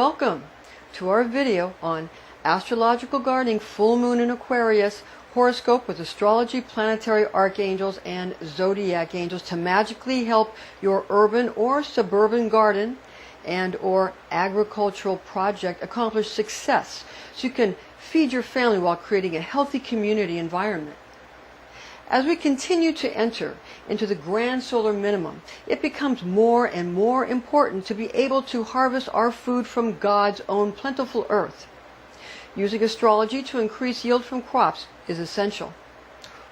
welcome to our video on astrological gardening, full moon in Aquarius, horoscope with astrology, planetary archangels, and zodiac angels to magically help your urban or suburban garden and or agricultural project accomplish success so you can feed your family while creating a healthy community environment. As we continue to enter into the grand solar minimum, it becomes more and more important to be able to harvest our food from God's own plentiful earth. Using astrology to increase yield from crops is essential.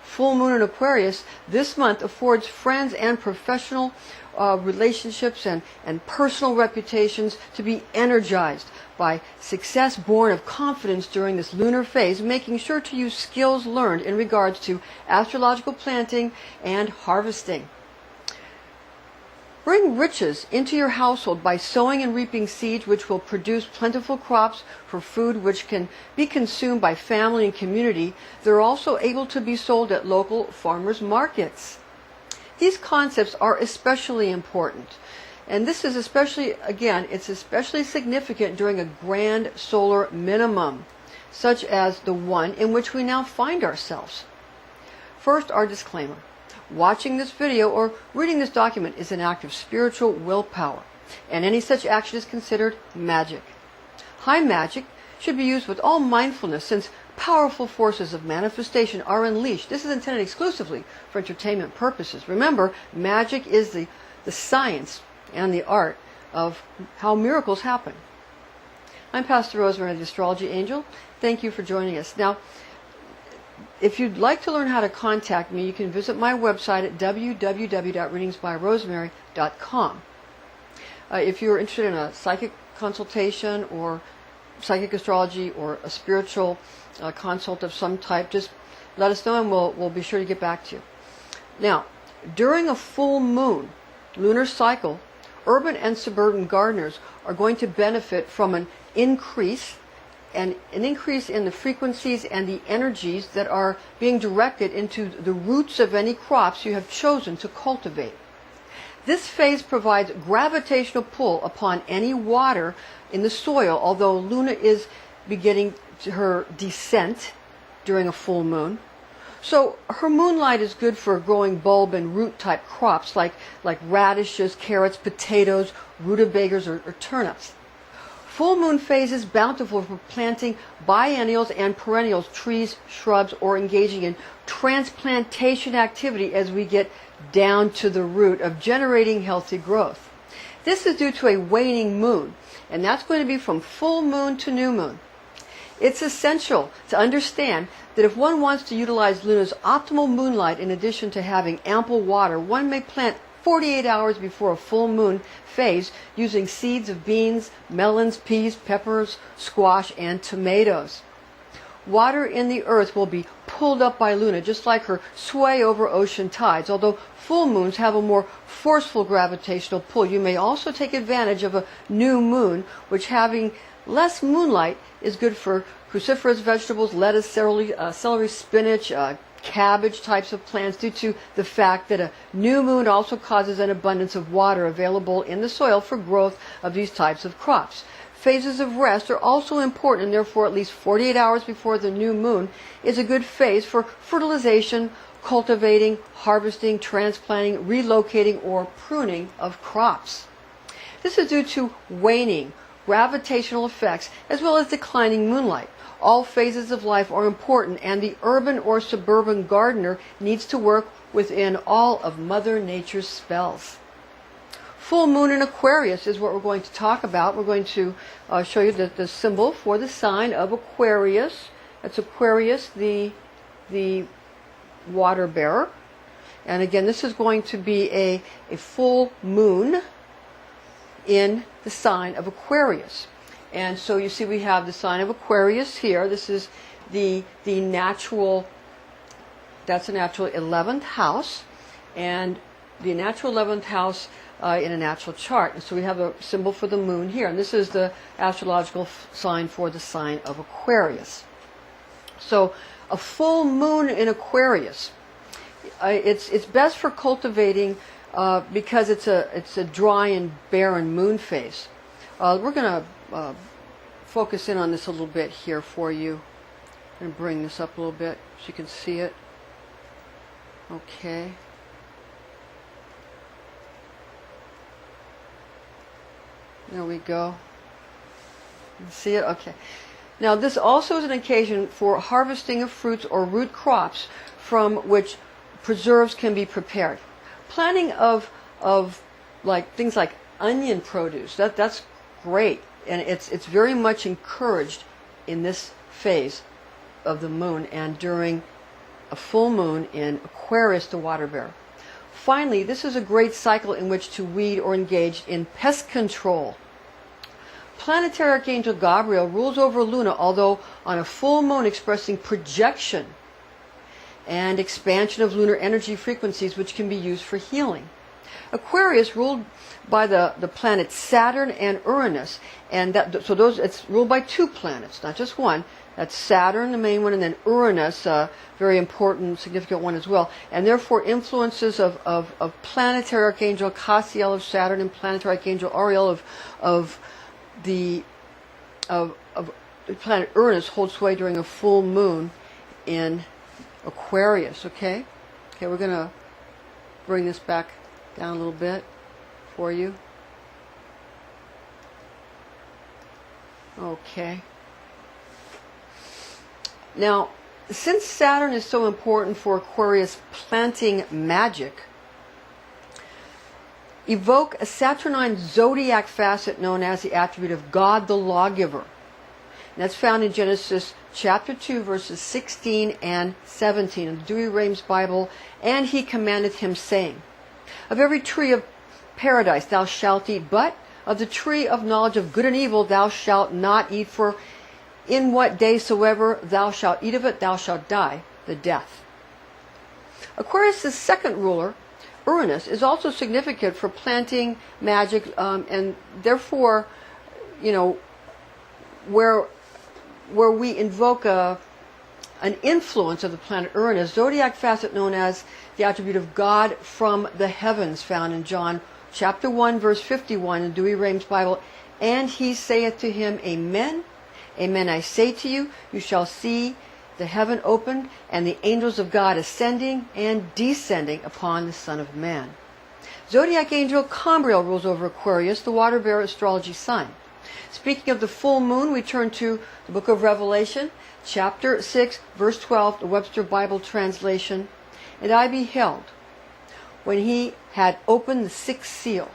Full moon in Aquarius this month affords friends and professional relationships and personal reputations to be energized by success born of confidence during this lunar phase, making sure to use skills learned in regards to astrological planting and harvesting. Bring riches into your household by sowing and reaping seeds which will produce plentiful crops for food which can be consumed by family and community. They're also able to be sold at local farmers markets. These concepts are especially important. And this is especially, again, it's especially significant during a grand solar minimum, such as the one in which we now find ourselves. First, our disclaimer. Watching this video or reading this document is an act of spiritual willpower, and any such action is considered magic. High magic should be used with all mindfulness, since powerful forces of manifestation are unleashed. This is intended exclusively for entertainment purposes. Remember, magic is the science and the art of how miracles happen. I'm Pastor Rosemary, the Astrology Angel. Thank you for joining us. Now, if you'd like to learn how to contact me, you can visit my website at www.readingsbyrosemary.com. If you're interested in a psychic consultation or psychic astrology or a spiritual consult of some type, just let us know and we'll be sure to get back to you. Now, during a full moon lunar cycle, urban and suburban gardeners are going to benefit from an increase in the frequencies and the energies that are being directed into the roots of any crops you have chosen to cultivate. This phase provides gravitational pull upon any water in the soil, although Luna is beginning her descent during a full moon. So her moonlight is good for growing bulb and root type crops like radishes, carrots, potatoes, rutabagas, or turnips. Full moon phase is bountiful for planting biennials and perennials, trees, shrubs, or engaging in transplantation activity as we get down to the root of generating healthy growth. This is due to a waning moon, and that's going to be from full moon to new moon. It's essential to understand that if one wants to utilize Luna's optimal moonlight in addition to having ample water, one may plant 48 hours before a full moon phase using seeds of beans, melons, peas, peppers, squash, and tomatoes. Water in the earth will be pulled up by Luna, just like her sway over ocean tides, although full moons have a more forceful gravitational pull. You may also take advantage of a new moon, which, having less moonlight, is good for cruciferous vegetables, lettuce, celery, spinach, cabbage types of plants, due to the fact that a new moon also causes an abundance of water available in the soil for growth of these types of crops. Phases of rest are also important, and therefore at least 48 hours before the new moon is a good phase for fertilization, cultivating, harvesting, transplanting, relocating, or pruning of crops. This is due to waning gravitational effects as well as declining moonlight. All phases of life are important, and the urban or suburban gardener needs to work within all of Mother Nature's spells. Full moon in Aquarius is what we're going to talk about. We're going to show you the symbol for the sign of Aquarius. That's Aquarius, the water bearer. And again, this is going to be a full moon in the sign of Aquarius. And so you see we have the sign of Aquarius here. This is the natural, that's a natural 11th house, and the natural 11th house in a natural chart. And so we have a symbol for the moon here, and this is the astrological sign for the sign of Aquarius. So a full moon in Aquarius, it's best for cultivating because it's a dry and barren moon phase. We're going to focus in on this a little bit here for you. I'm going to bring this up a little bit so you can see it. Okay. There we go. See it? Okay. Now this also is an occasion for harvesting of fruits or root crops from which preserves can be prepared. Planting of like things like onion produce, that's great, and it's very much encouraged in this phase of the moon and during a full moon in Aquarius, the water bearer. Finally, this is a great cycle in which to weed or engage in pest control. Planetary Archangel Gabriel rules over Luna, although on a full moon expressing projection and expansion of lunar energy frequencies which can be used for healing. Aquarius ruled by the planets Saturn and Uranus, and it's ruled by two planets, not just one. That's Saturn, the main one, and then Uranus, a very important, significant one as well. And therefore influences of Planetary Archangel Cassiel of Saturn and Planetary Archangel Ariel of the planet Uranus hold sway during a full moon in Aquarius. Okay, we're going to bring this back down a little bit for you. Okay. Now, since Saturn is so important for Aquarius planting magic, evoke a Saturnine Zodiac facet known as the attribute of God the Lawgiver. And that's found in Genesis chapter 2, verses 16 and 17 in the Douay Rheims Bible. And he commanded him, saying, of every tree of paradise thou shalt eat, but of the tree of knowledge of good and evil thou shalt not eat, for in what day soever thou shalt eat of it, thou shalt die the death. Aquarius' second ruler, Uranus, is also significant for planting magic, and therefore, where we invoke an influence of the planet Uranus, zodiac facet known as the attribute of God from the heavens, found in John chapter 1, verse 51 in Douay Rheims Bible. And he saith to him, Amen, amen, I say to you, you shall see the heaven opened, and the angels of God ascending and descending upon the Son of Man. Zodiac angel Cambriel rules over Aquarius, the water bearer astrology sign. Speaking of the full moon, we turn to the book of Revelation, chapter 6, verse 12, the Webster Bible translation. And I beheld, when he had opened the sixth seal,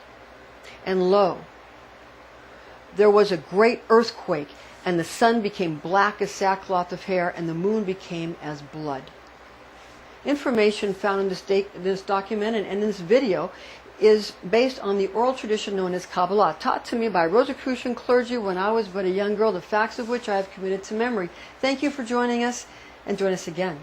and lo, there was a great earthquake, and the sun became black as sackcloth of hair, and the moon became as blood. Information found in this document and in this video is based on the oral tradition known as Kabbalah, taught to me by Rosicrucian clergy when I was but a young girl, the facts of which I have committed to memory. Thank you for joining us, and join us again.